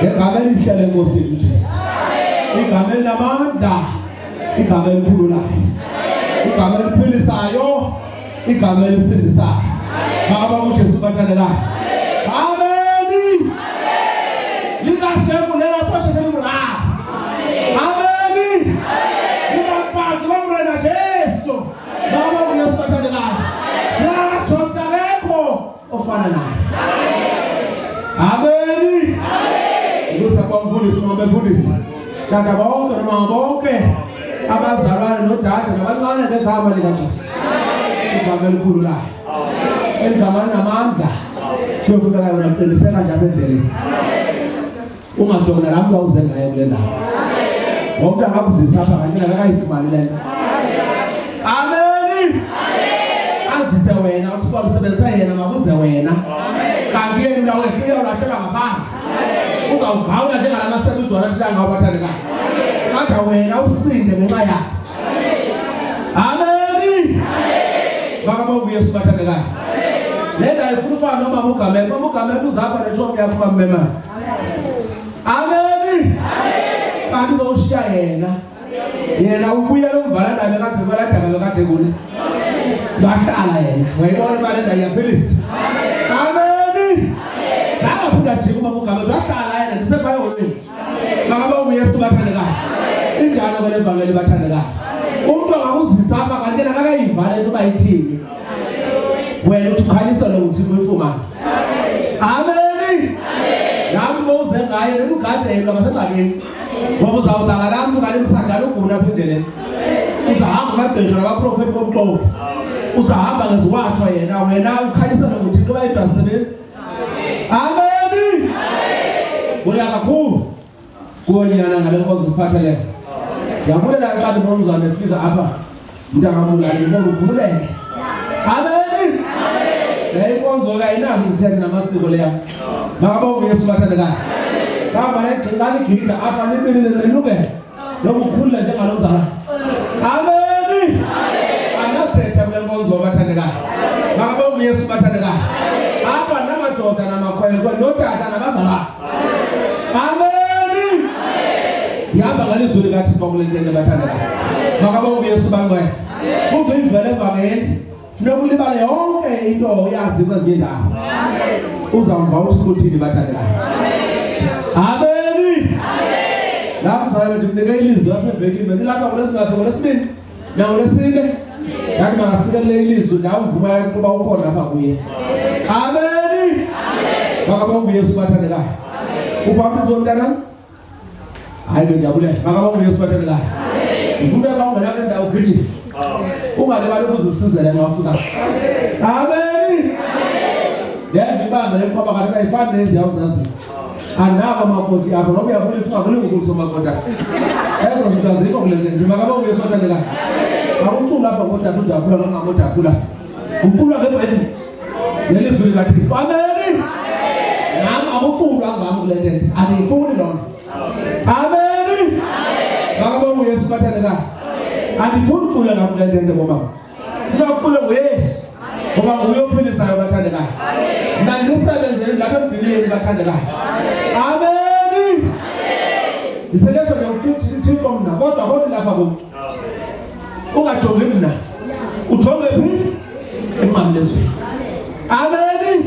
igama elihle lenkosi yethu Jesu, igama elinamandla, igama elikhululayo, igama eliphilisayo, igama elisindisayo. Baba uJesu bathandekayo, amen. Lingashemulela soshe semura, amen. Lingabantu bamrena Jesu, baba uJesu bathandekayo, siyajosa lekho ofana naye, amen. Kwamfundisi nomefundisi kaka bonke noma bonke abazalwane nodade nabancane ngegama lika Jesu, igama elikhululayo, igama linamandla. Kuyofika kayo namqindiseka nje apha endleleni, ungajongela lapho uze ngayo kule ndawo. Wonke akakuzisa apha kanti akakayifumani le nto, amen. Azise wena uthi usebenzisa yena makuze wena, kanti yena ndawo ehlika ulahlela ngaphandle. Uzawugawula njengalamasebenzi wanahlanga abathandekayo, kodwa wena usinde ngenxa yakhe, amen. Bakabonga uYesu bathandekayo, le ndawo ifuna ufana noma ugameko uzapha nentombi yakho bamemana, amen. Kanti uzowushiya yena ubuyela umvalandaba kade baladaba kade kule, yahlala yena wayibona imali endawo iyaphilisa, amen. Lapha nje uma ugameko yahlala yena ndisephaya wena. Bakabonga uYesu bathandekayo, injalo kwele vangeli bathandekayo, umuntu angakuzisa apha kanti akakayivala into bayithini, wena uthi ukhalisa lo uthi uyifumana, amen. Lapho bowuze ngaye lekugade yena basexakeni, ngoba uzawuzanga la muntu kanti msandala uguna apha endleleni, uzahamba amagqirha nabaprofeti bomxobo, uzahamba ngeziwatsho yena, wena ukhalisa lo uthi kuba into asebenzi, amen. Buya kakhulu kuonyana ngale nkonzo siphathele. Yabulela xa nomzana efika apha mntakamulani ngoba ukhululeke, amen. Le nkonzo ka inazo izithethe namasiko leya. Bakabonga uYesu bathandekayo, baba negcikani gidla apha nibelele neluke nokukhulula njengalomzana, amen. Angathethe kule nkonzo bathandekayo, bakabonga uYesu bathandekayo, apha namadoda namakhwenkwe notata nabazalwane, amen. Yahamba ngalizwi likaThixo kule nto bathandekayo, bakabonga uYesu bangcwele. Uve ivele evangeli, funeka ulibale yonke into oyazi kwezinye indawo, uzawuva uthi kuthini bathandekayo, amen. Lapho mzala ndimnike ilizwi apha evekini, bendilapha ngolwesingaphi ngolwesibini nangolwesine, yathi makasikelele ilizwi ndawo uvuma kuba ukhona apha kuye, amen. Bakabonga uYesu bathandekayo, ubhaptizo mntanam, hayi ndiyabulela. Bakabonga uYesu bathandekayo, ufuna bawungena kule ndawo gijima, ungalibali ukuzisizela ngafuna, amen. Ndiyabamba le khoba kanti ayifani nezi yawuzazi, anaba makoti apho ngoba uyabulisa ungabuli ngokuso makoti, ezo zinto azikho kule nto. Bakabonga uYesu bathandekayo, akucula apha kodwa udaphula ngangamoda aphula, uphula ngebhayibhile nelizwi likaThixo, amen. Nami akucula ngami kule nto, andiyifuni loo nto, amen. Bakabonga uYesu bathandekayo, andifuni ucula ngami kule nto ngoba funa ucule nguYesu, ngoba nguye ophilisayo bathandekayo, nandisebenze lapha emdilini bathandekayo, amen. Isebenza ngeThixo mna, kodwa lapha kum ungajongi mna, ujonge phi emnqamlezweni, amen.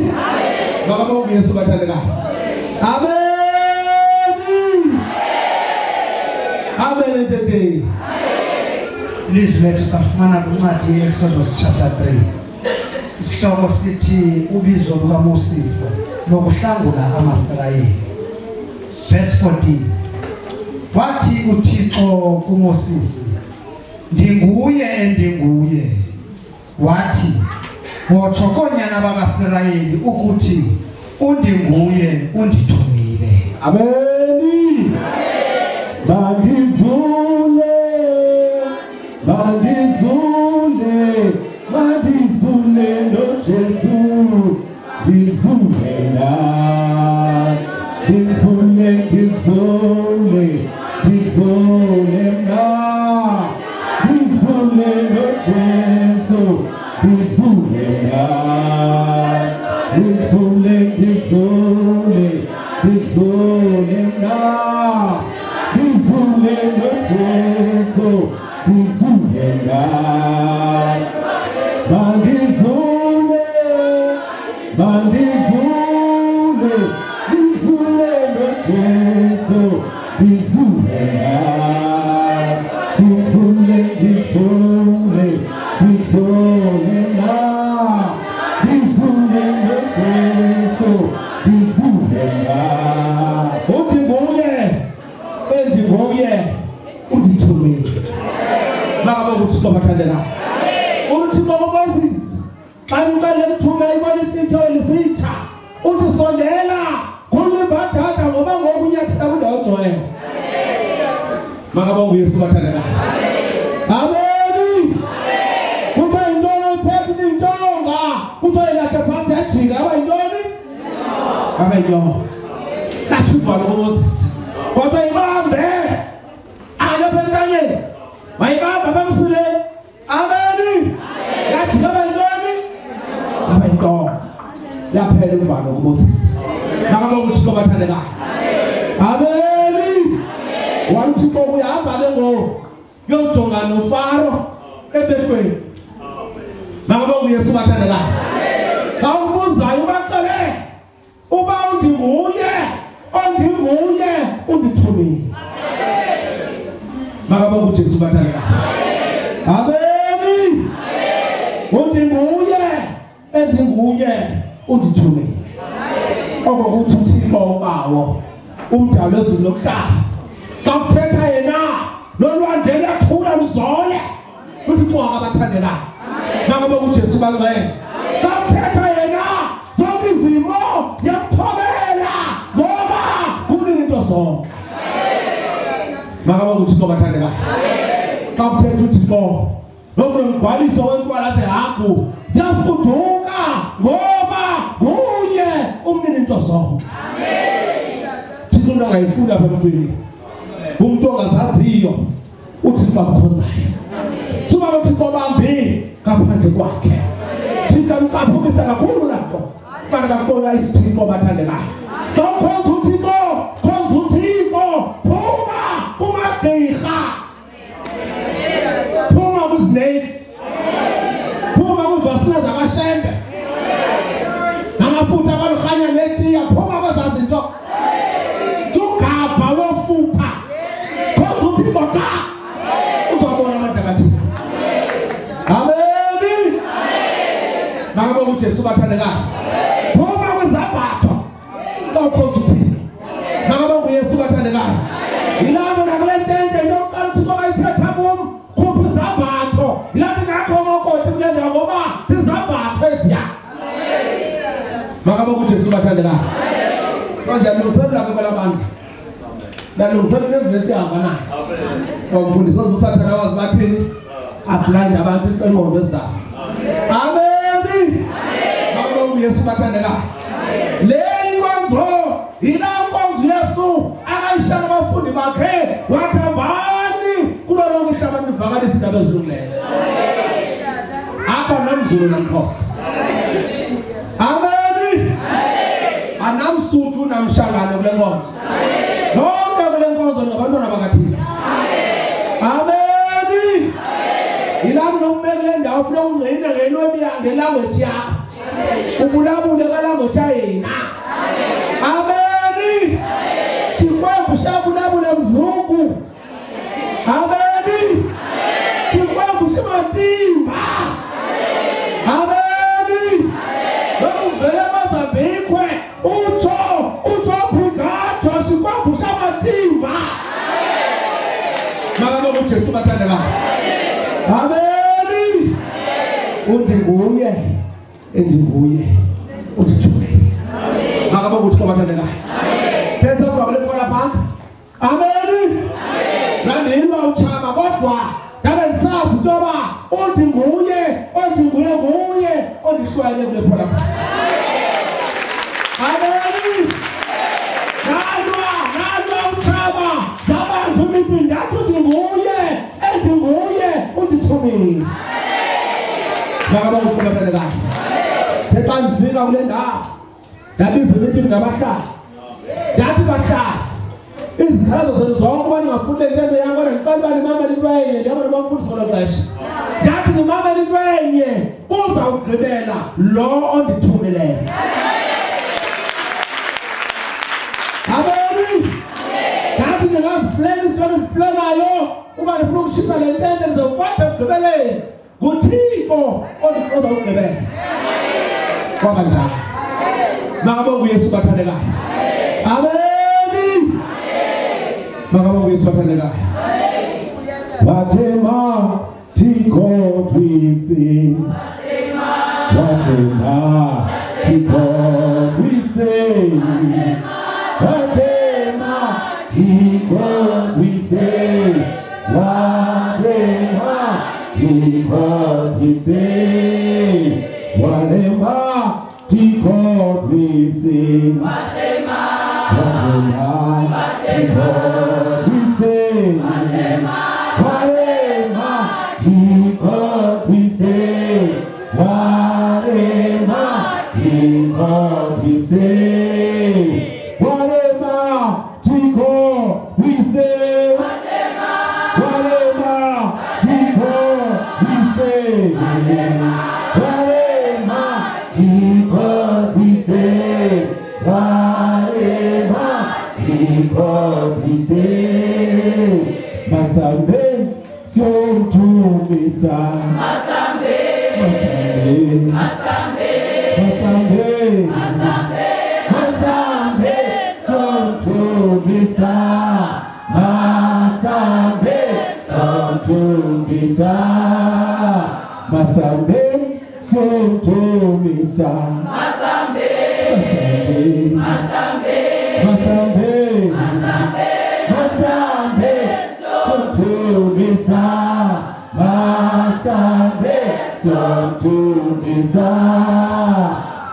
Bakabonga uYesu bathandekayo, amen, amen. Tete ilizwi lethu safumana kwincwadi ye-Exodus chapter 3, isihloko sithi ubizo lukaMoses lokuhlangula amaSirayeli. Verse 14, wathi uThixo kuMoses, ndinguye endinguye. Wathi, wotsho koonyana bakaSirayeli ukuthi undinguye undithumile, amen. Bandizule, bandizule, bandizule no Jesu, ndizule na ngizule na ngizule noJesu ngizule na ngizule na ngizule noJesu ngizule na ngizule noJesu ngizule udithumile baba ukuthi bathandela uthi ngoMoses xa uqale ukuthume ibona ithetho lisitsha uthi sondela kulibhathatha ngoba ngokunyathela kundawo ogcwele makabonga uYesu bathandela amen kuthiwa intoni iphethe intonga kuthiwa ilahle phansi yajika aba yintoni aba yintonga lathuvalo ngoMoses kodwa ibambe Kanye, mayibamba bamsule. Amen. Yathi ngaba yintoni? Ngaba yintonga. Yaphela uvalo kuMoses. Ngakho ukuthi bathandeka. Amen. Wathi uyahamba ke ngo yojonga noFaro ebefweni. Ngakho uYesu bathandeka. Xa ubuzayo ubaqale uba undinguye undithumile. Makaba uJesu bathandela. Amen. Undinguye undithumile. Okuthi uThixo bawo umdalo ezulu lokuhlala. Xa uthetha yena lolwandle lathula luzole. uThixo akabathandela. Makaba uJesu bangcwele. Xa uthetha yena zonke izimo ziyathobela ngoba kumnike into zonke. Makaba uThixo bathandeka. Xa uthetha uThixo nomgwaliso wentwala zehagu ziyafuduka ngoba nguye umnini into zonke. Thixo umuntu angayifunda apha emntwini. Umuntu ongazaziyo uThixo amkhonzayo. Suba uThixo bambi ngaphandle kwakhe. Thixo amcaphukisa kakhulu lapho. Kanti kakubona isithixo bathandekayo. Xa ukhonza uThixo kumagqirha phuma kuzinefu phuma kuvasila zamashembe namafutha abalukhanya netiya phuma kwezazinto sugabha lofutha khonza uThixo xa uzobona amandla kaThixo. Amen. Makaba uJesu bathandekayo phuma kwizambatho xa ukhonza uThixo. Makaba uYesu bathandekayo ilapho nakulentente yokuqala uThixo ayithetha kum khupha izambatho ilapho ngakho ngokothi kulenza ngoba izambatho eziya. Makaba uJesu bathandekayo manje alungiselela kwela bantu nalungiselela nevesi ihamba nayo ngomfundisi usathana wazi bathini ablind abantu engqondo zabo. Amen. Makaba uYesu bathandekayo le inkonzo ila nkonzo Yesu akayishaya abafundi bakhe wathambani kulo lonke ihlabathi livakalisa indaba ezilungileyo apha namZulu namXhosa. Amen. Anamsuthu namshangane kule nkonzo lonke kule nkonzo ngabantwana bakaThixo. Amen. Ilapho nokumele ndawo ufuna ungcine ngelwimi yakhe language yakho ubulabule kalanguage yena. Amen. Chikwembu shabulabule mzungu. Amen. Chikwembu shimatimba. Amen. Lokuvela Mozambique utsho Brigado chikwembu shamatimba. Makaba uJesu bathandeka. Amen. Undinguye undithumile. Makaba uThixo bathandeka. Phethe uvakule kwa lapha. Amen. Nandilwa uchama kodwa ngabe ngisazi ntoba undinguye ondihlwayele kule phola. Amen. Nalwa Makaba ukuqhubeka kahle. Xa ndifika kule ndawo ndabiza imithingi nabahlali. Ndathi bahlali izikhalazo zenu zonke uba ningafunda intendo yam kodwa ndicela uba nimamele into enye ndiyabona bamfundisa ngolo xesha. Ndathi nimamele into enye uzawugqibela lo ondithumileyo. Amen. Ndathi ndingaziplena izinto eziplenayo uba ndifuna ukutshisa le ntente ndizawukwada ekugqibeleni nguThixo ozawugqibela. Kwaba njalo. Makabonge uYesu bathandekayo. Amen. Makabonge uYesu bathandekayo. Wathema Thixo twise. Wathema Thixo twise. Wathema Thixo twise. Wathema Thixo twise. Wathema Thixo twise. Wathema Thixo twise. Wathema Thixo twise. Wathema Thixo twise. Wathema Thixo twise. Wathema Thixo twise. Wathema Thixo twise. Wathema Thixo twise. Masambe siotumisa. Masambe siotumisa. Masambe siotumisa.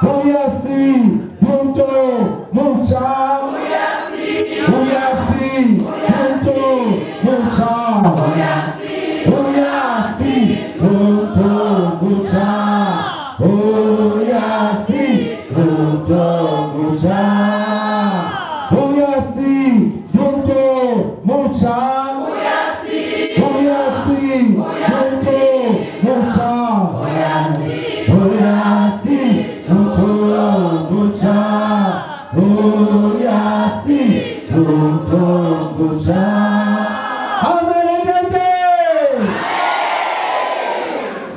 Uyasi mto mucha. Uyasi mto mucha. Uyasi mto mucha. Uyasi mto mucha. Uyasi mto mucha.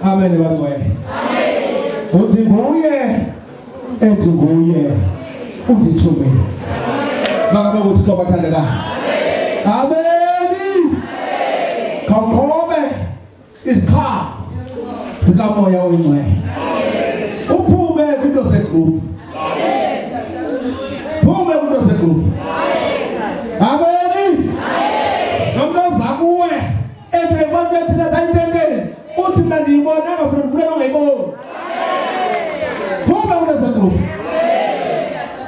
Amen. Udinguye edinguye udithume. Makaba ukuthi sobathandeka. Amen. Khawuqhobe isikhathi sikamoya oyingcwele. Uphume kwinto segroup. Phume kwinto segroup. Amen. Nomnoza kuwe ethi abantu ethina bayintendele uthi mina ndiyibona ngafuna ukubuleka ngayiboni. Phume kwinto segroup.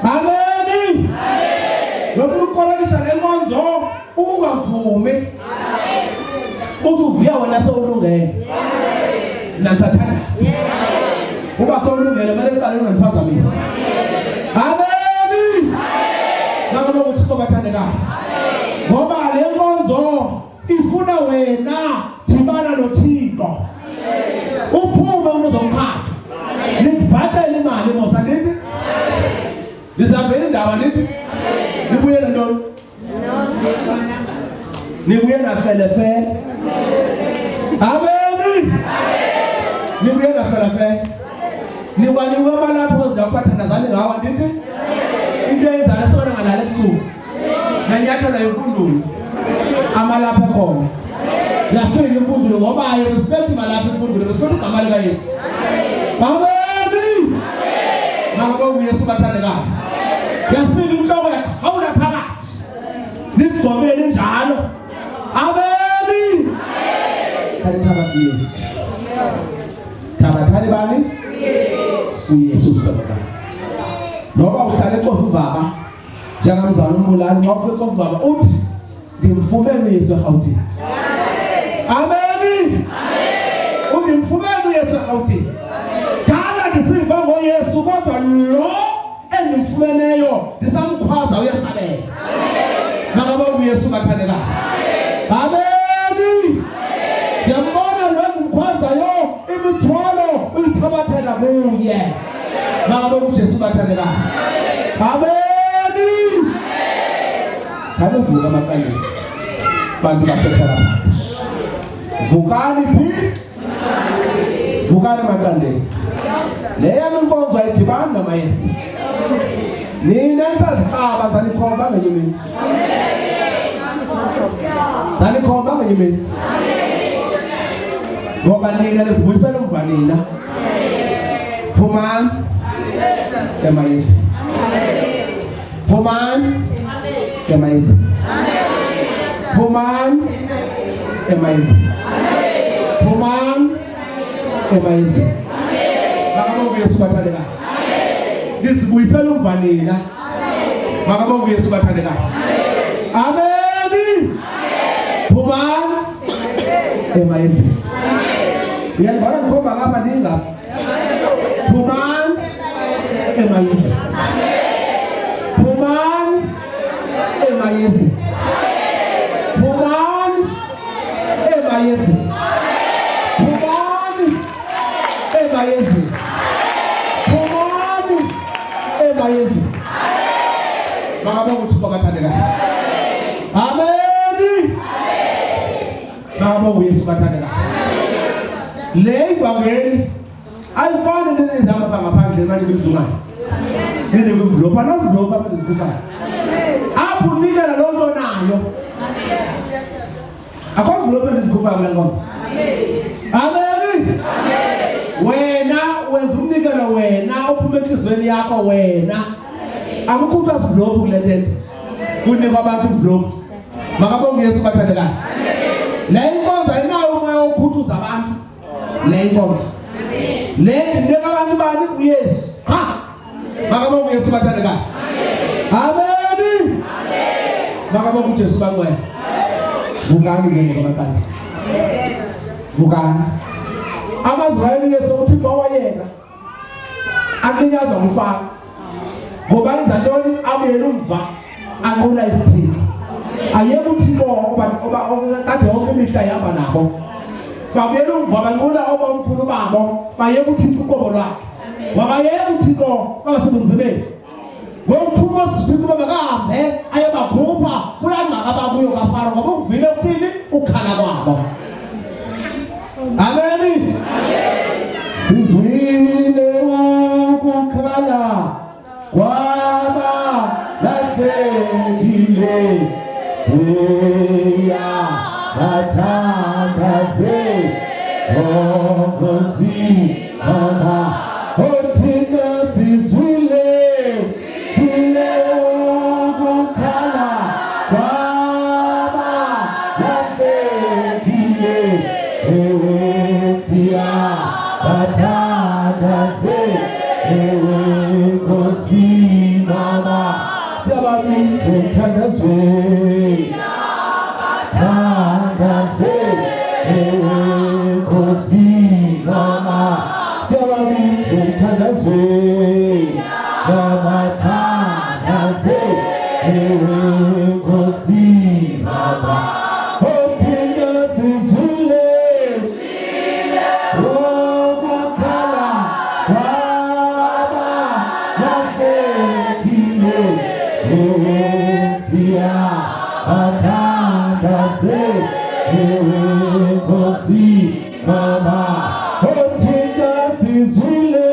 Amen. Lokhu kukolekisha lenkonzo ungavumi. Uthi uvuya wena sewulungele. Nantsathandaza. Uba sewulungele mele ecaleni ungandiphazamisa. Amen. Nakho ukuthi sobathandekayo. Ngoba le nkonzo ifuna wena thibana noThixo. Uphume unozomkhatha. Nizibhathele imali ngosandithi. Nizabela indaba nithi. Nibuye ntoni? Nibuye nafelefele. Amen. Nibuye nafelefele. Nikwani ngoba lapho uzakuphathandazana ngawo ndithi. Into ezala sona ngalala ebusuku. Nanyathola impundulo. Amalapha khona. Yafika impundulo ngoba I respect malapha impundulo. Respect igama lika Yesu. Amen. Makabonge uYesu bathandekayo. Yafika inhloko yakhe awula phakathi. Nizigomele njalo. Amen. Thabatha Yesu. Thabatha bani? uYesu Kristu. Ngoba uhlala eCofu Baba njengamzana uMbulali ngoba eCofu Baba uthi ngimfumene uYesu eGauteng. Amen. Amen. Ungimfumene uYesu eGauteng. Yesu kodwa lo endimfumeneyo ndisamkhwaza uyasabela. Makabonge uYesu bathandekayo. Amen. Yambona lo endimkhwazayo imithwalo uyithabathela kuye. Makabonge uJesu bathandekayo. Amen. Kavuka amaqandeni. Bantu basekhaya. Vukani phi? Vukani amaqandeni. Leyo inkonzo ayidibani namayezi. Nina nisazikaba zanikhomba ngenye imini. Zanikhomba ngenye imini. Ngoba nina lesibuyisela umva nina. Phumani emayezi. Phumani emayezi. Phumani emayezi. Phumani emayezi. Makabonge uYesu bathandekayo. Lisibuyisela umva nina. Makabonge uYesu bathandekayo. Amen. Phumani emayezi. Uyabona ngikho ngapha ninga. Phumani emayezi. Phumani emayezi. Phumani emayezi. Phumani emayezi. Phumani emayezi. Makabonge uThixo bathandekayo. Amen. Makabonge uYesu bathandekayo. Le ivangeli ayifani nezizama ngaphandle manje kuzuma. Nene kwimvlopa nazivlopa apha ezikukayo. Apho unikela lo nto nayo. Akho vlopa ezikukayo kule nkonzo. Amen. Wena wenza umnikelo wena uphuma enhlizweni yakho wena. Akukho asivlopa kule nto. Kunika abantu ivlopa. Makabonge uYesu bathandekayo. Le inkonzo ayinayo umoya okhuthuza abantu. Le inkonzo. Le ndeka abantu bani uYesu. Ha. Makabonge uYesu bathandekayo. Amen. Makabonge uJesu bangcwele. Vukani ke ngabantwana. Vukani. Amazwi Yesu uThixo wayeka. Akinyaza umfana. Ngoba enza ntoni abuyela umva anqula isithixo. Ayeke uThixo oba kade wonke imihla yaba nabo. Babuyela umva banqula obamkhulu babo. Bayeke uThixo uqobo lwakhe. Wabayeke uThixo basebenzele. Ngokuthuma uThixo bakahambe ayebakhupha kulangaka bakuyo kaFaro ngoba uvile ukuthini ukhala kwabo. Amen. Sizwile ukukhala kwaba lahlekile siya bathandaze Nkosi mama othina sizwile ukukhala kwaba lahlekile siya bathandaze Nkosi mama siyababiza emthandazweni bathandaze Nkosi mama siyababiza emthandazweni bathandaze Nkosi mama othina sizwile ukukhala kwaba lahlekile siya bathandaze Nkosi mama othina sizwile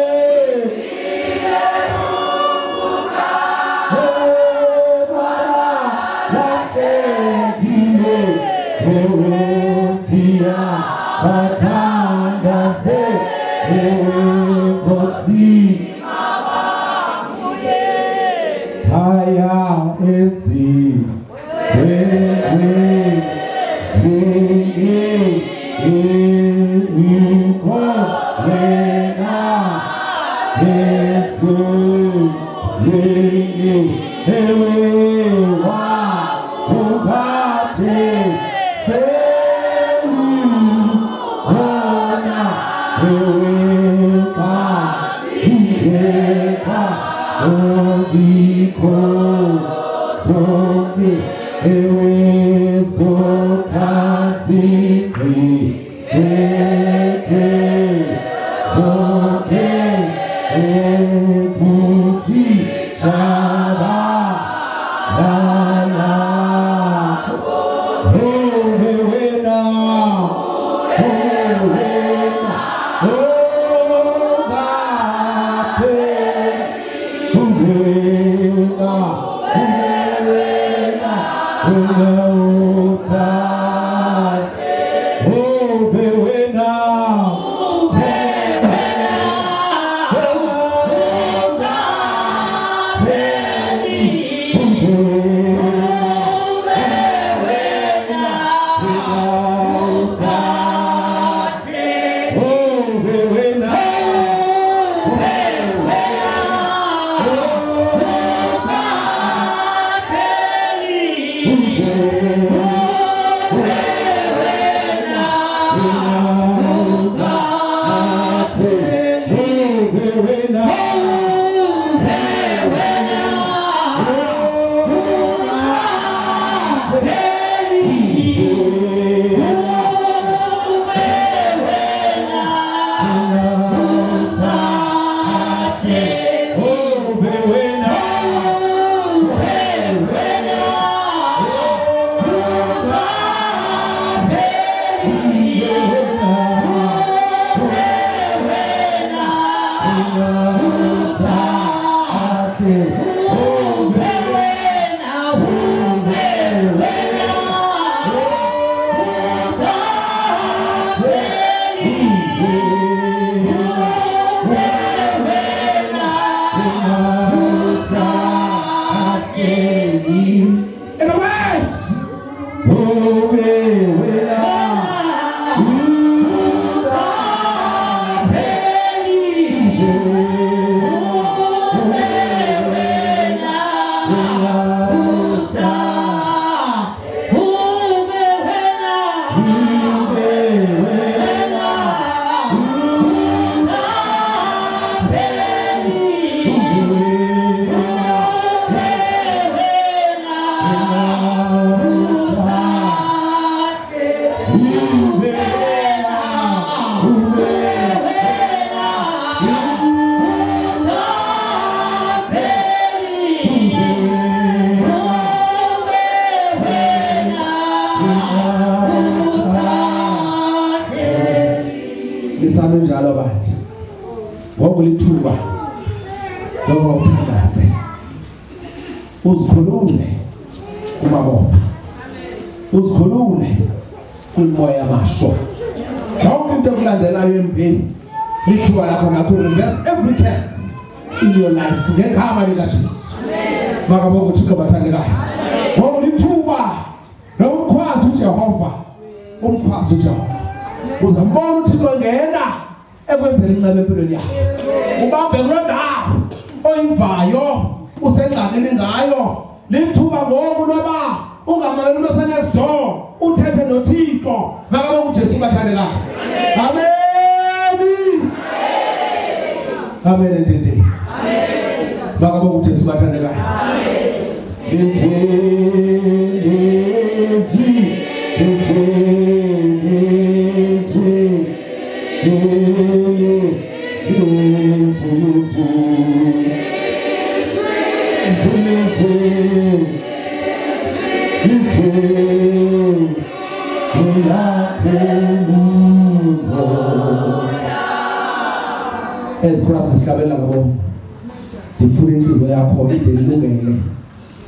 lahlekile siya bathandaze Nkosi mama aya ezibhekweni singi ikho wena Yesu yini ewe wa ukathe selu khona ewe kasi Njalo manje ngokulithuba noma uthandaze uzikhulule kumabopha uzikhulule kumoya yamasho yonke into okulandelayo empini lithuba lakho nathi reverse every case in your life ngegama likaJesu makabe uThixo bathandekayo ngokulithuba nomkhwazi uJehova umkhwazi uJehova uzambona uThixo ngena ekwenzela incebe empilweni yakho ubambe kulondawo oyivayo usengqakeni ngayo lithuba ngoku loba ungamameli umuntu osenext door uthethe noThixo makabe uJesu bathandekayo amen amen entende amen makabe uJesu bathandekayo amen Ezikhrasi sihlabela ngabo ndifuna inhliziyo yakho ide ilungele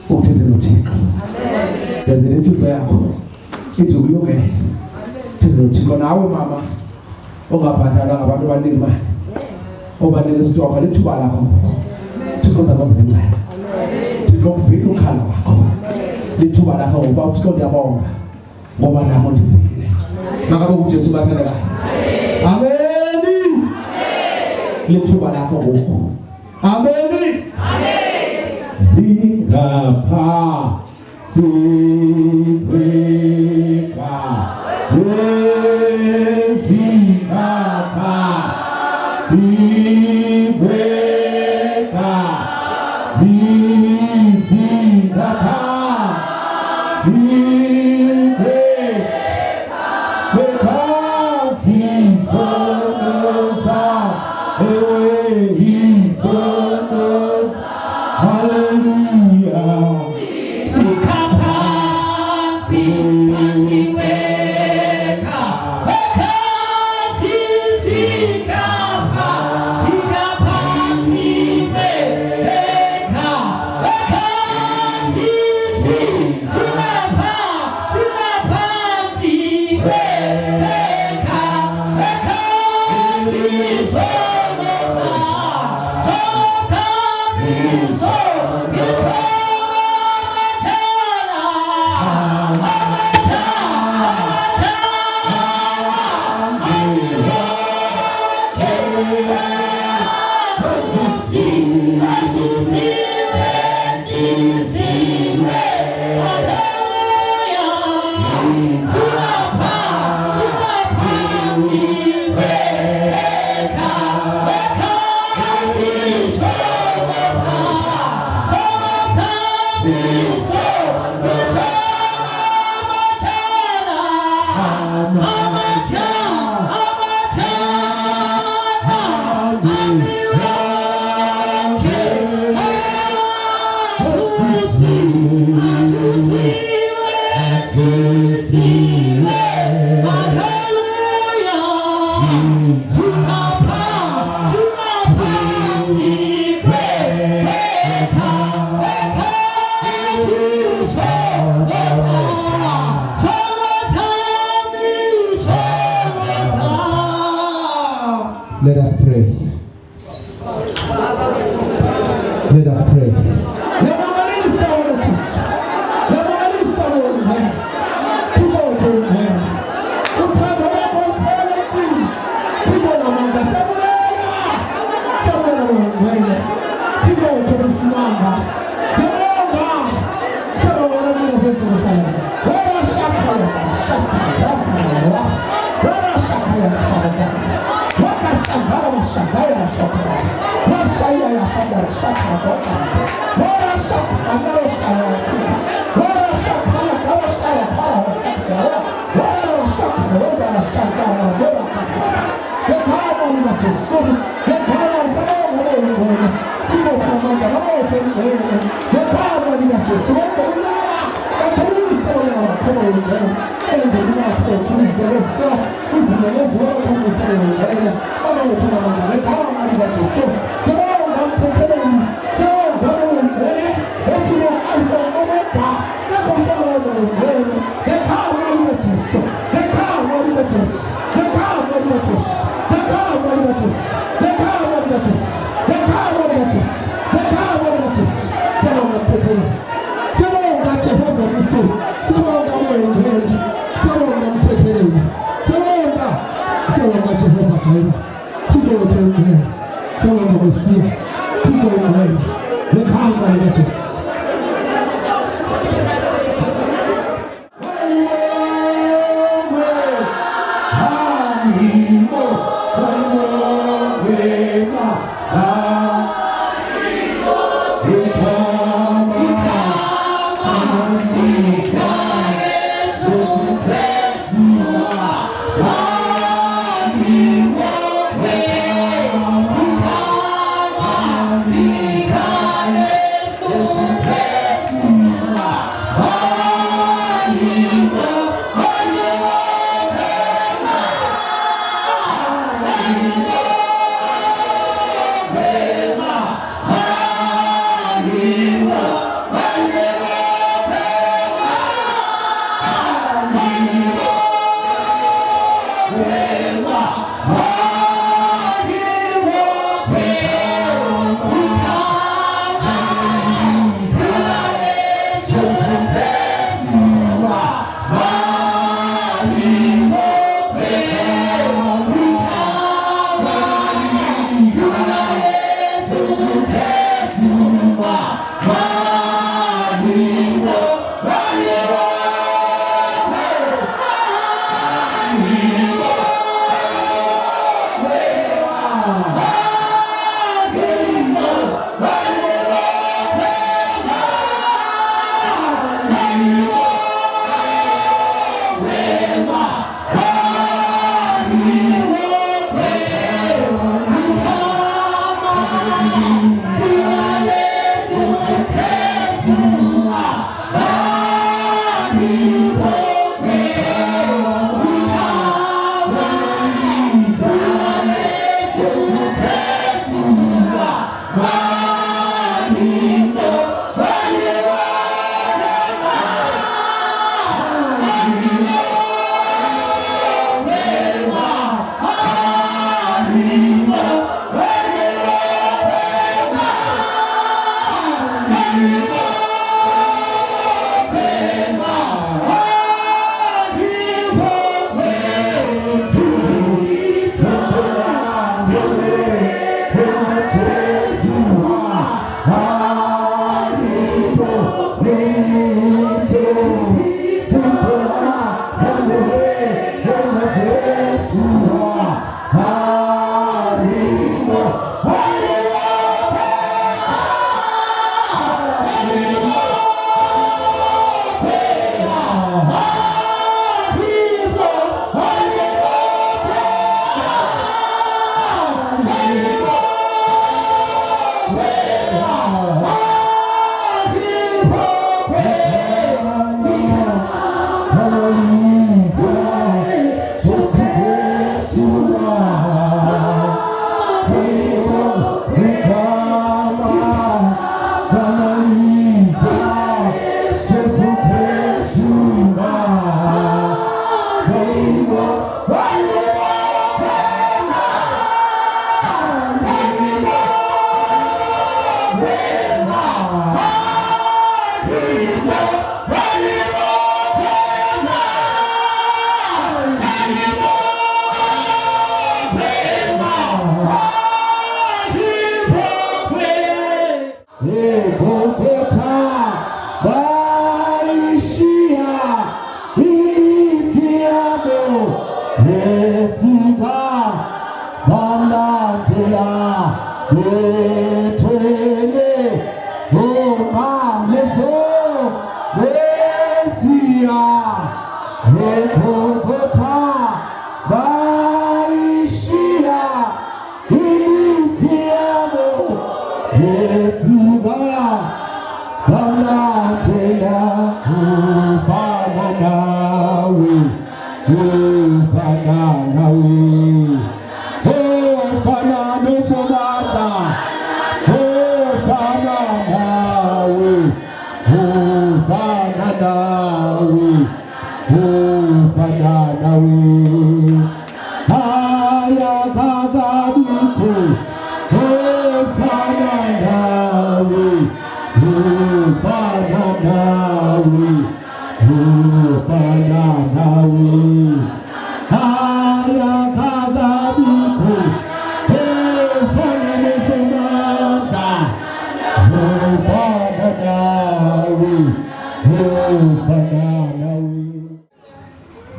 ukuthetha noThixo yazi inhliziyo yakho ide ulungele ukuthetha noThixo nawe mama ongabhadala abantu abaningi imali obanike isitokho lithuba lakho Thixo zakwenza inceba Thixo kuvile ukhala wakho lithuba lakho ngoba uThixo ndiyabonga ngoba nami ndivile makabe uJesu bathandekayo amen lithuba lakho ngoku amen zingapha zibeka zingapha zibeka Let us pray. Let us pray.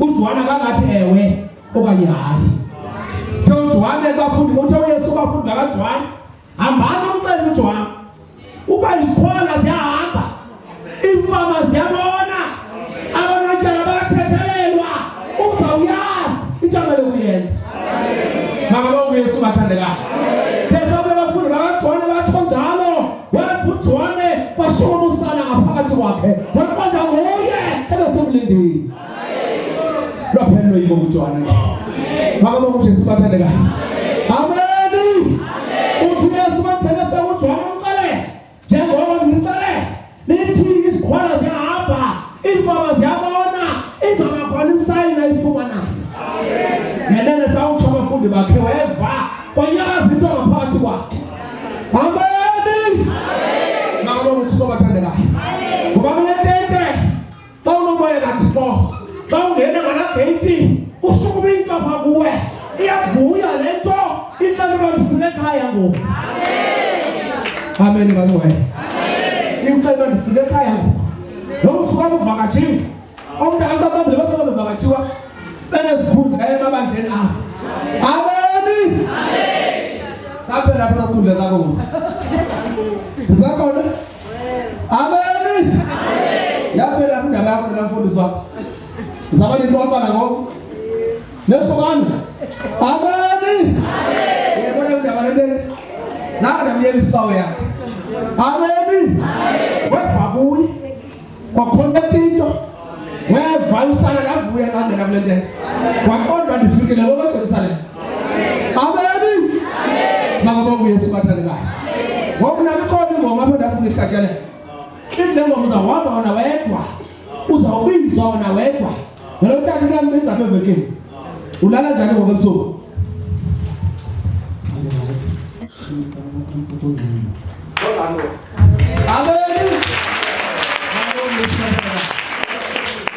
uJohana kangathi ewe okanye hayi. uJohana bafundi uthe uYesu bafundi bakaJohana hambani umxele uJohana uba izikhwala ziyahamba imfama ziyabona abantwana bayathethelelwa uzawuyazi into abayokuyenza. Makabe uYesu bathandekayo phesabe bafundi bakaJohana batsho njalo uJohana bashomusana ngaphakathi kwakhe waqonda nguye ebesemlindini lwaphelelwe yiko uJohana. Makabe uYesu bathandekayo amen. Uthi uYesu bathandekayo uJohana umxele njengoba ngimxele nithi izikhwala ziyahamba imfama ziyabona izaba khona isayina ifumanayo. Ngenene sawutsho abafundi bakhe weva kwayazi into ngaphakathi kwakhe. Amen. Makabe uYesu bathandekayo ngoba kunentente xa unomoya kaThixo xa ungena ngalageyiti usukume incapha kuwe iyavuya le nto intlalo ndifike ekhaya ngoku. Amen kaluwe. Intlalo ndifike ekhaya ngoku lo msuka kuvakatshile omntana akabambile bafika bevakatshiwa benezikhundla emabandleni apha. Amen. Saphela apha izikhundla zakho ngoku ndisakhona. Amen. Yaphela apha indaba yakho namfundisi wakho uzaba nento wabala ngoku nesokana. Amen. Yebona indaba lento nanga ndamyela isibawo yakhe. Amen. Wefa usana lavuya ngangena kule nto waqonda ndifikile ngoba eJerusalem. Amen. Makabonge uYesu bathandekayo. Ngoba nakukhona ingoma apho ndafuna ihlatyele. Indlela uzawuhamba wona wedwa. Uzawubizwa wona wedwa. Lo tata kambiza apha evekeni. Ulala njani ngoba ebusuku? Amen.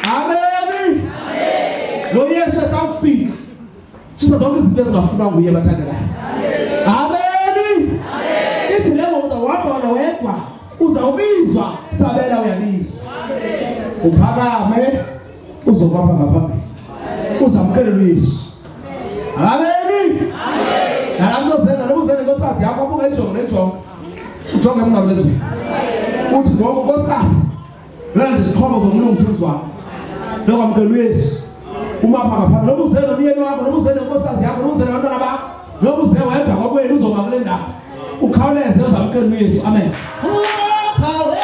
Amen. Lo Yesu esawufika. Sizo zonke izinto ezingafuna nguye bathandekayo. Amen. Ithi leyo uzawuhamba wona wedwa. Uzawubizwa sabela uyabizwa. Uphakame uzokwapha ngaphambili. Uzamkele uYesu. Amen. Nalapho zenza nobuzene nkosikazi yakho ubungayijonga nenjongo. Ujonge emnqamlezweni. Uthi ngoba nkosikazi lana nje sikhomba zomlungisi wakho. Lokwamkela uYesu. Umapha ngaphambili. Nobuzene nomyeni wakho, nobuzene nkosikazi yakho, nobuzene abantwana bakho. Nobuzene wedwa kwakwenu uzoma kule ndawo. Ukhawuleze uzamkela uYesu. Amen. Amen.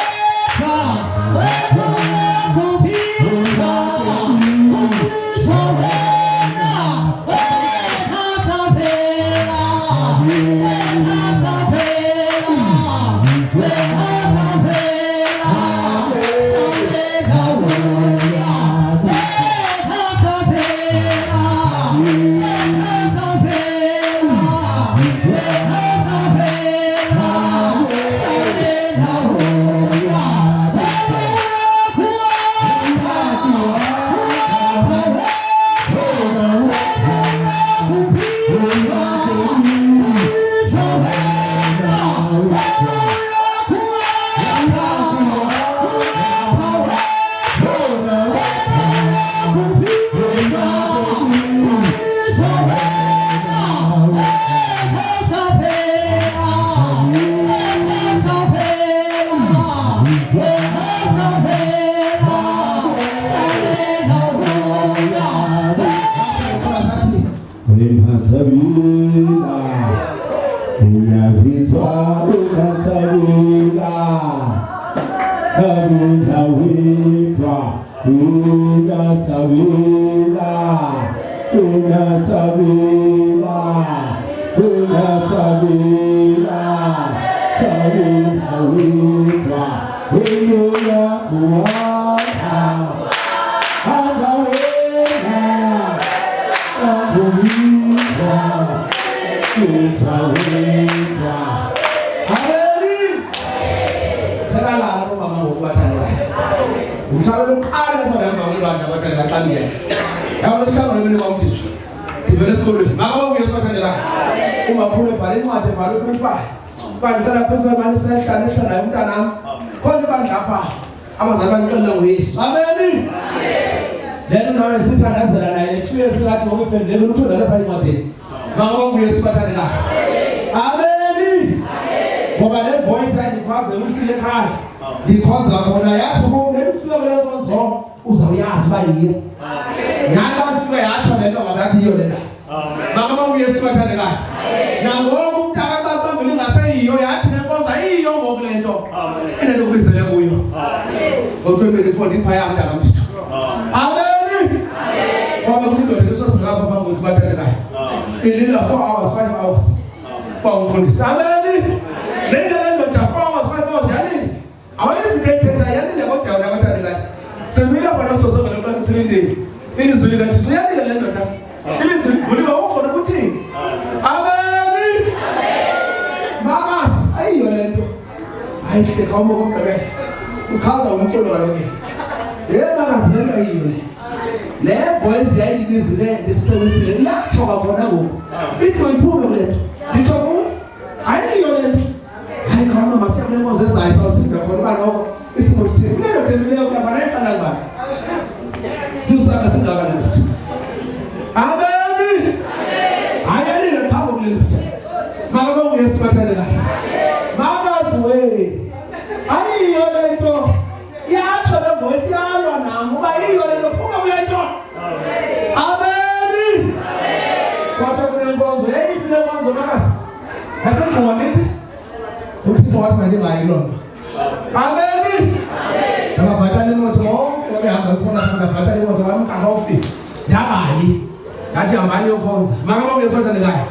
khona sabaphatha imoto bamkhanga ofika ndabali ngathi hambani yokhonza makaba uyesonza lekhaya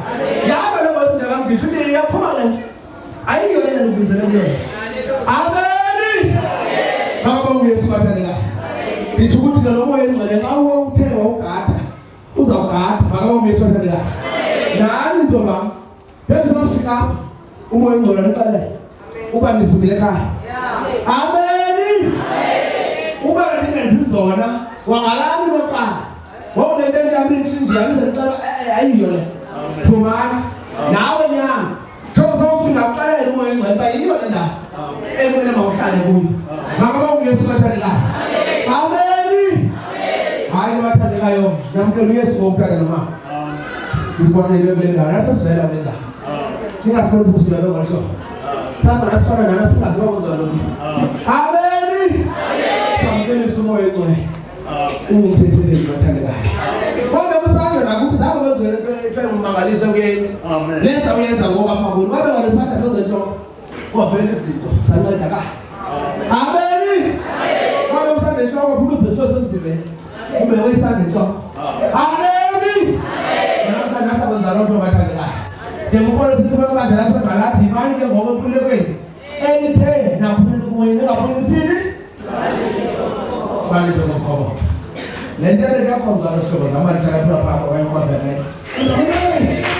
yaba lo bosinda bangithi uthi iyaphuma le ayiyo lena lokubizela kuyona amen makaba uyesonza lekhaya bithi ukuthi lo moya engcwele xa uthenga ugada uzawugada makaba uyesonza lekhaya nani ntombi benzofika umoya engcwele niqale uba nifundile ekhaya amen uba ndingezizona wangalani loqala wona into yamini njani zenixela ayiyo le phumani nawe nyanga uzofika uqalele umoya engcwele bayiyo le ndaba emule mawuhlale kuyo makaba uyesu bathandekayo amen hayi bathandekayo namkela uyesu ngokuthanda nomama isibonile kule ndawo nasesivela kule ndawo ningasiboni sesivela ngolhlobo saba nasifana nana singaziwa kwenza lona amen samkele umoya engcwele ungumthetheleli bathandekayo kodwa kusandla nakuthi zange wenzele into engumangaliso kuyeni lenza uyenza ngoba phakuni babe walesandla lozento wavela izinto sanceda ka amen babe usandla inhloko phuma izifo semzimbeni ube wesandla inhloko amen namkha nasakwenza lonto bathandekayo ngikubona sithi bakabandla lasebhalathi imani ke ngoba empilweni enithe naphumela kumoya ningaphumela uthini bani ngokhobo lento lekakhonza lehlobo zamanje lapha lapha wayekwabene yes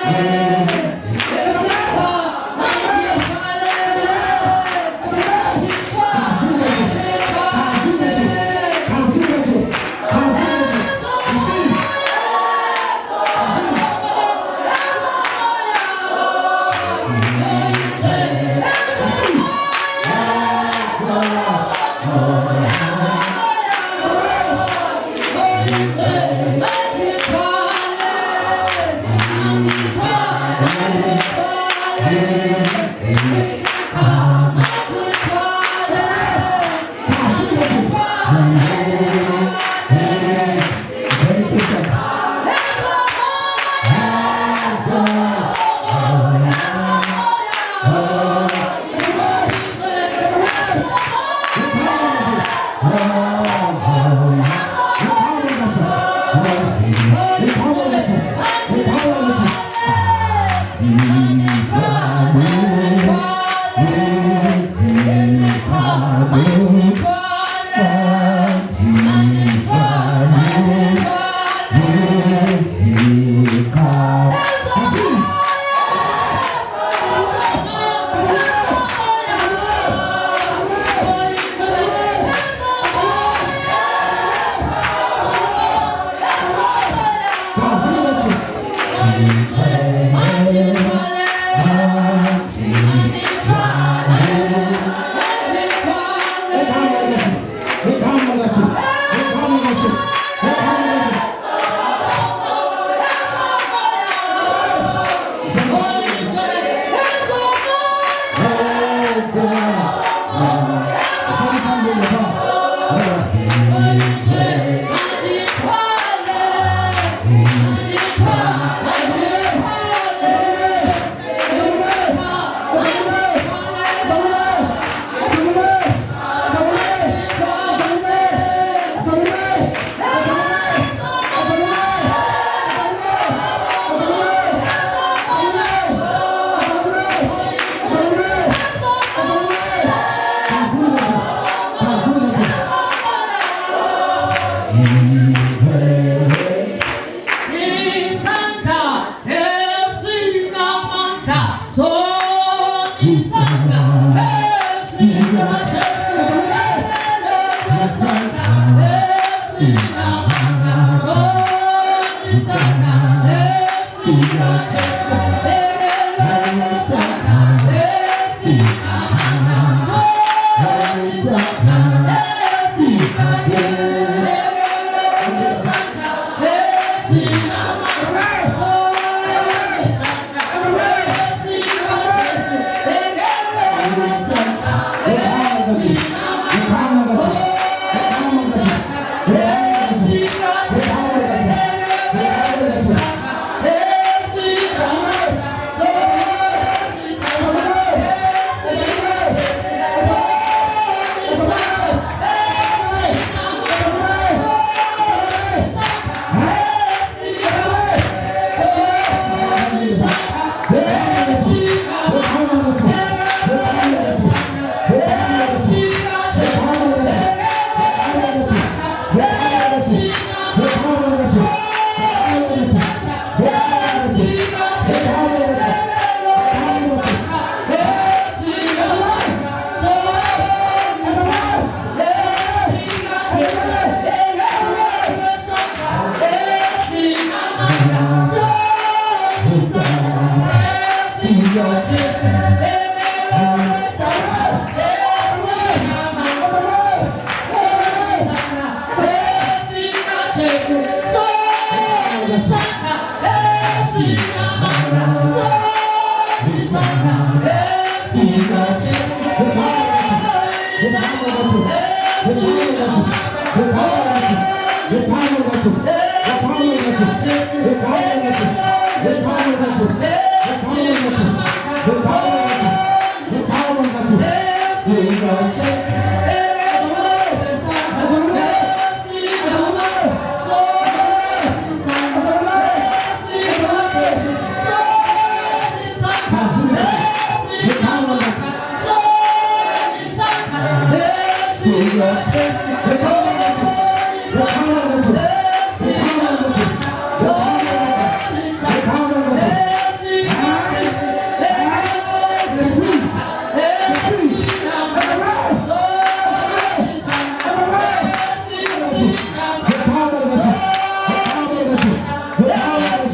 Yes.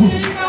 Hallelujah.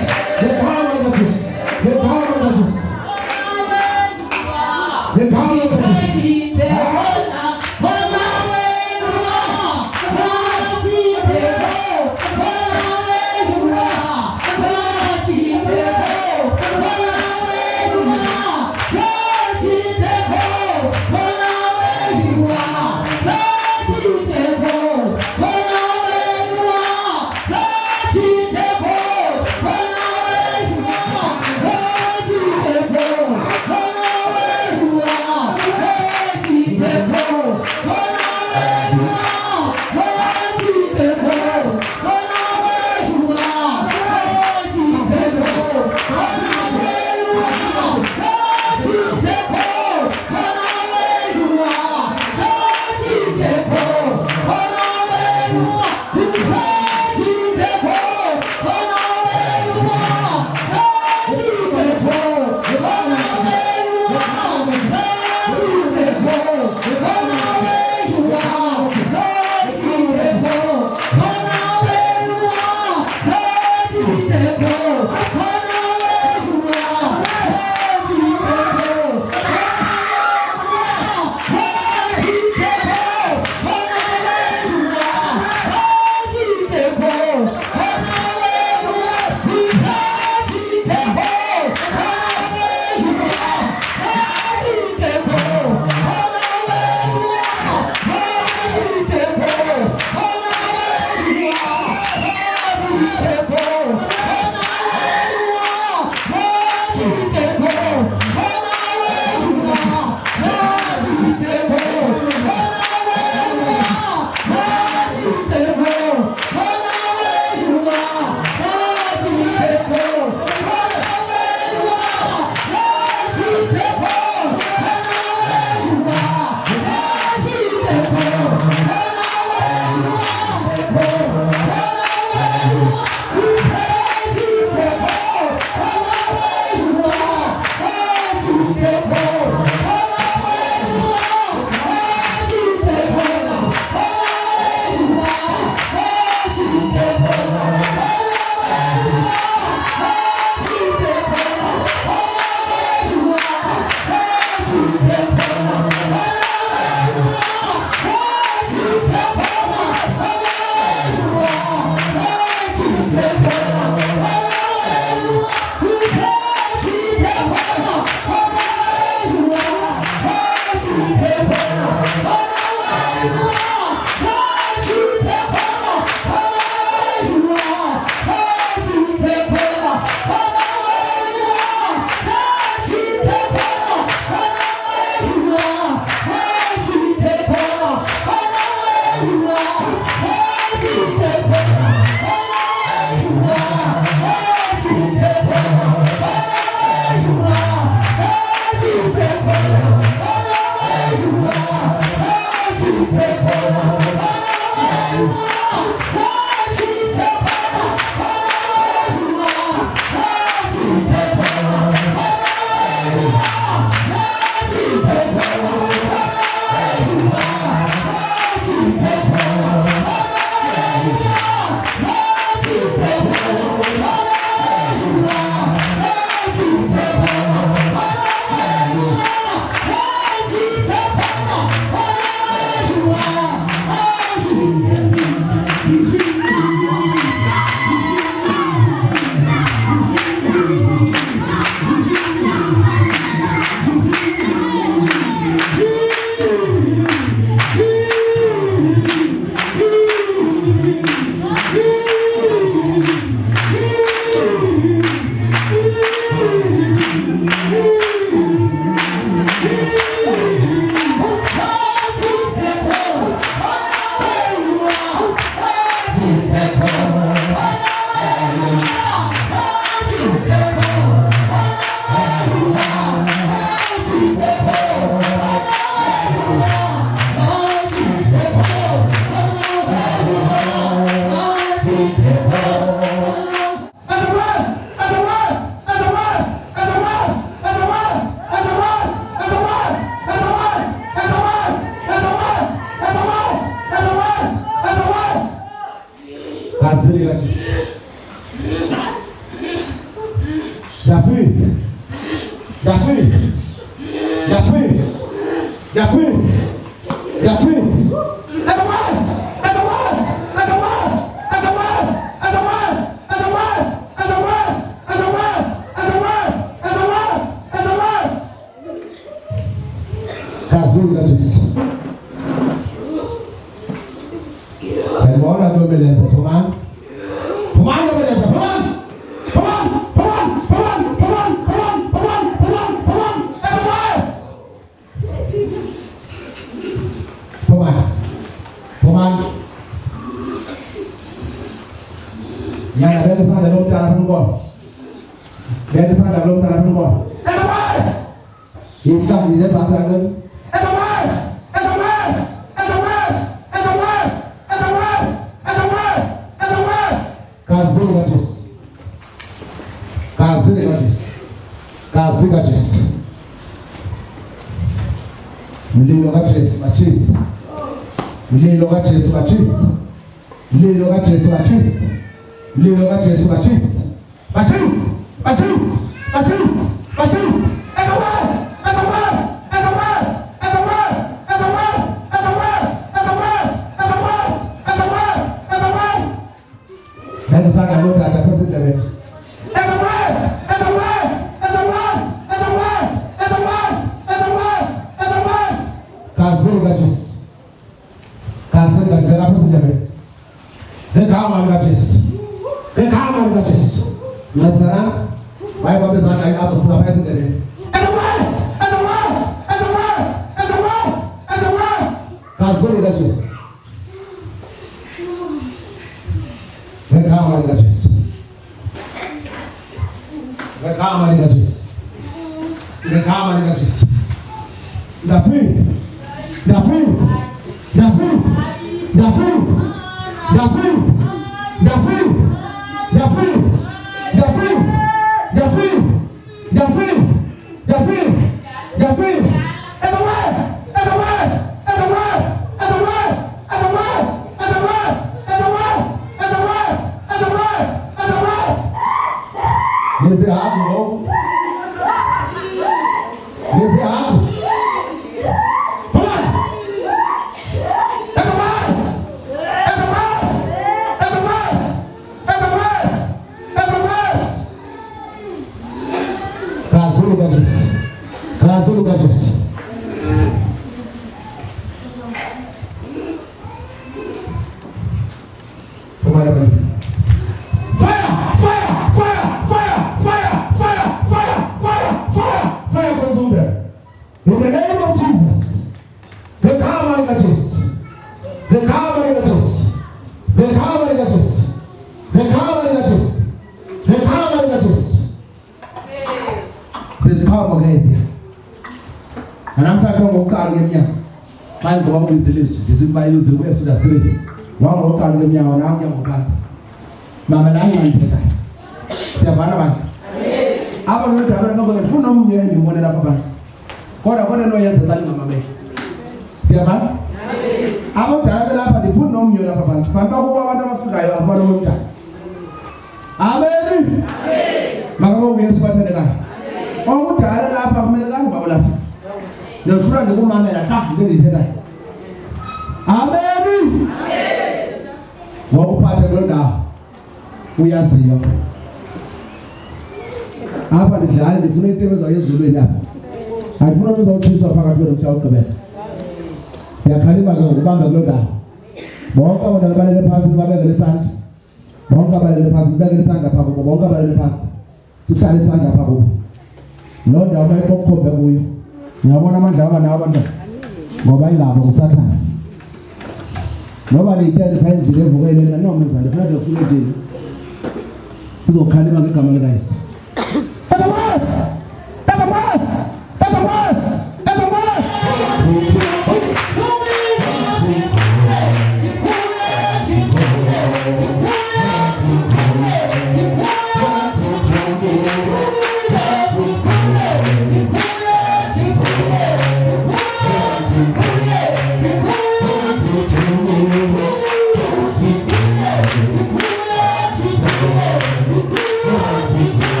Thank you.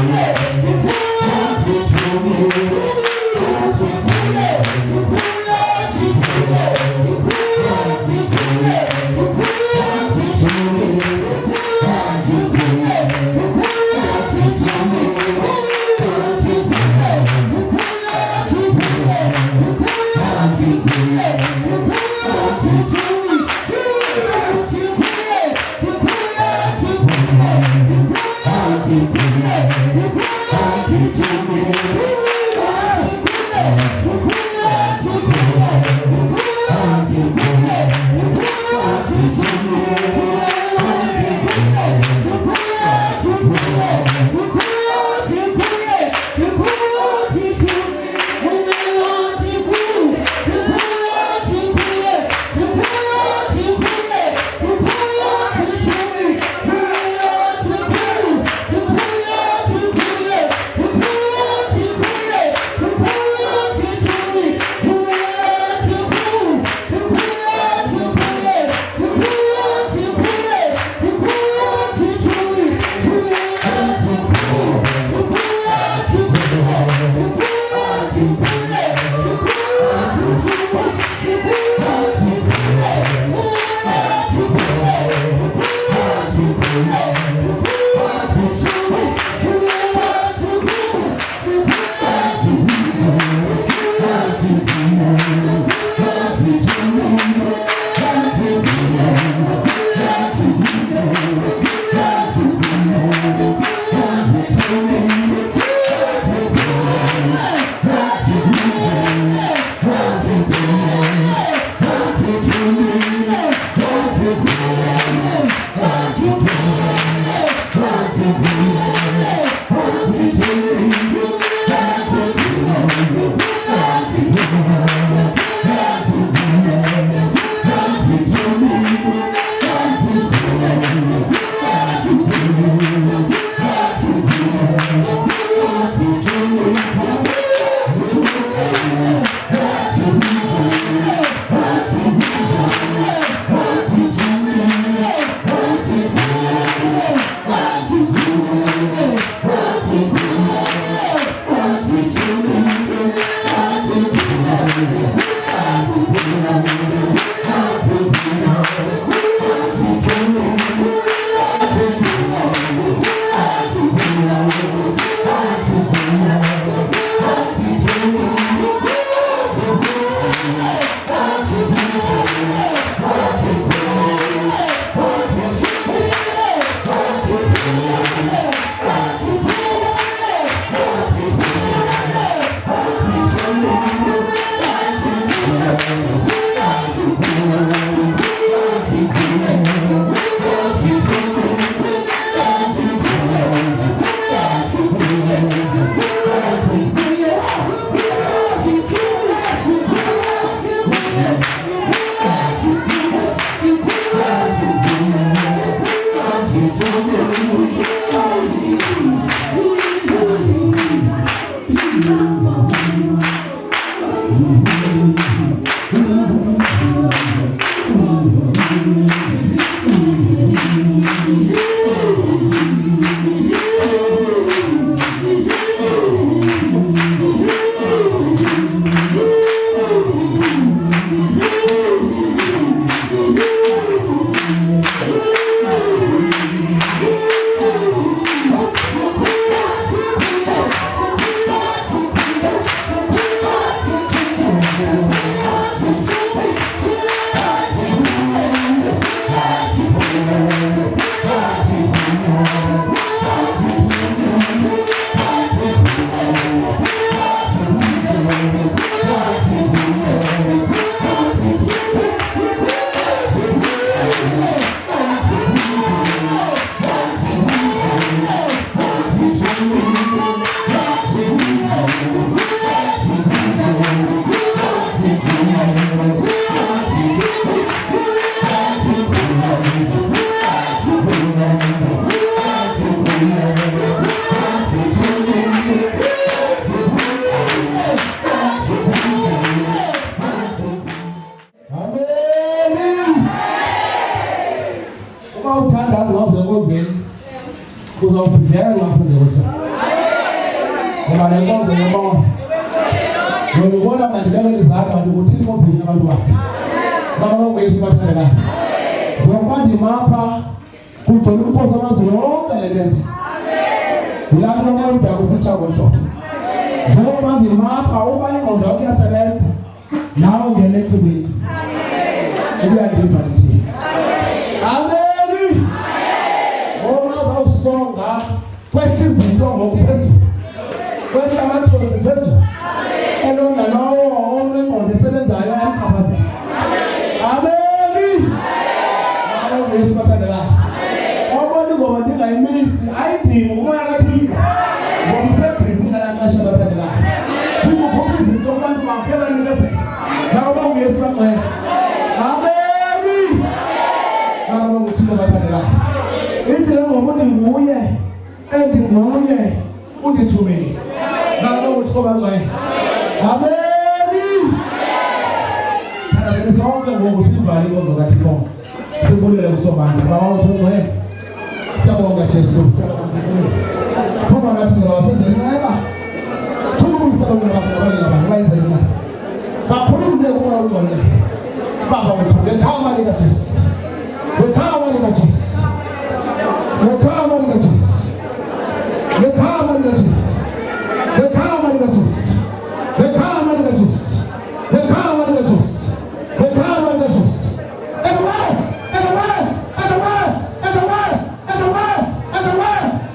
And the west,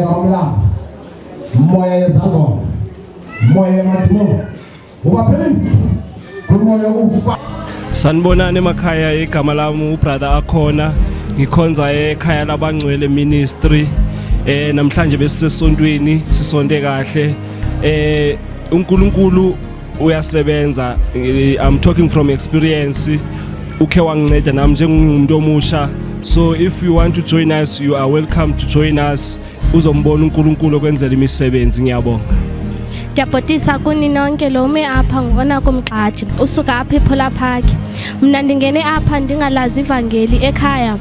kaMlambo, umoya yezangoma, umoya yamadimoni, ubaphelisi kumoya ufa. Sanibonani emakhaya, igama lami ubrother Akhona, ngikhonza ekhaya labangcwele ministry. Namhlanje besisesontweni, sisonte kahle. uNkulunkulu uyasebenza. I'm talking from experience. Ukhe wanginceda nami njengomuntu omusha. So if you want to join us, you are welcome to join us. Uzombona uNkulunkulu okwenzela imisebenzi. Ngiyabonga. Ndiyabhotisa kuni nonke lo ume apha ngona komgxaji usuka apha ePhola Park. Mna ndingene apha ndingalazi ivangeli ekhaya.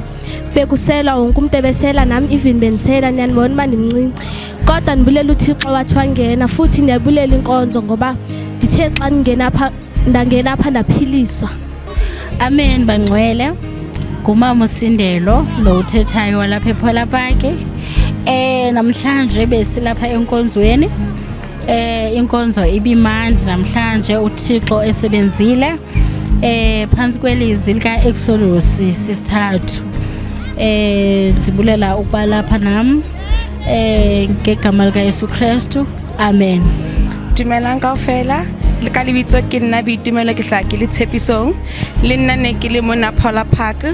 Bekusela wonke umuntu ebesela nami even bendisela niyanibona uba ndimncinci. Kodwa ndibulela uThixo wathi wangena futhi ndiyabulela inkonzo ngoba ndithe xa ndangena apha ndaphiliswa. Amen bangcwele. Ngumama uSindelo lo uthethayo walapha ePhola Park. Namhlanje besilapha enkonzweni. Inkonzo ibimandi namhlanje uThixo esebenzile phansi kwelizwi lika Exodus sisithathu. Ndibulela ukuba lapha nami ngegama lika Yesu Kristu. Amen. Dumelang kaofela le ka lebitso ke nna Boitumelo ke hlaka le Tshepisong le nna ne ke le mona Phola Park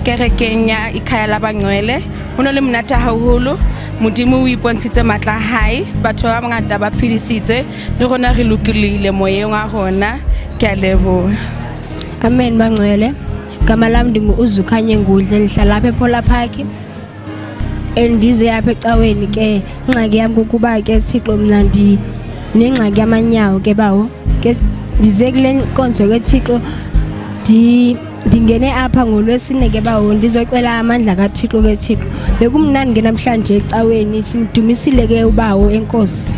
kerekeng ya ikhaya la bangcwele. Hona le monate haholo, modimo o ipontshitse matla hae, batho ba bangata ba phidisitswe le rona re lokile moyeng wa rona. Ke a leboha. Amen bangcwele. Gama lami ndinguZukhanye Ngudle lihlala lapha ePhola Park. Endize apha ecaweni ke ingxaki yami kukuba ke Thixo mna nengxaki yamanyawo ke bawo. Ke ndize kule nkonzo ke Thixo ndingene apha ngoLwesine ke bawo ndizocela amandla kaThixo ke Thixo. Bekumnandi ke namhlanje ecaweni simdumisile ke ubawo enkosi.